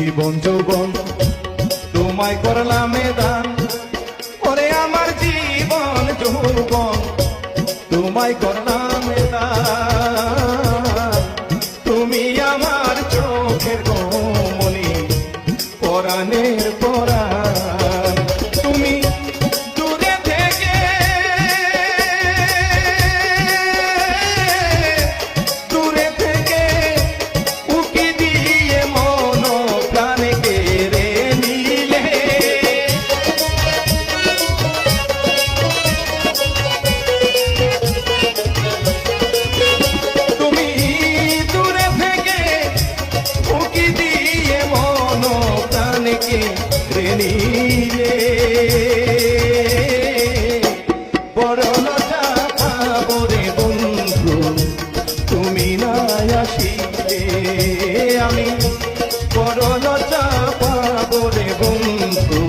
জীবন যৌবন তোমায় করলাম দান, ওরে আমার জীবন যৌবন তোমায় করলাম দান। তুমি আমার চোখের মনি, পরাণের পরাণ। তুমি দূরে থেকে উকি দিয়ে মন প্রাণে কেড়ে নিলে। তুমি দূরে থেকে উকি দিয়ে মন প্রাণে কেড়ে নিলে। বড় লজ্জা পাবো রে বন্ধু তুমি না আসিলে, আমি বড় লজ্জা পাবো রে বন্ধু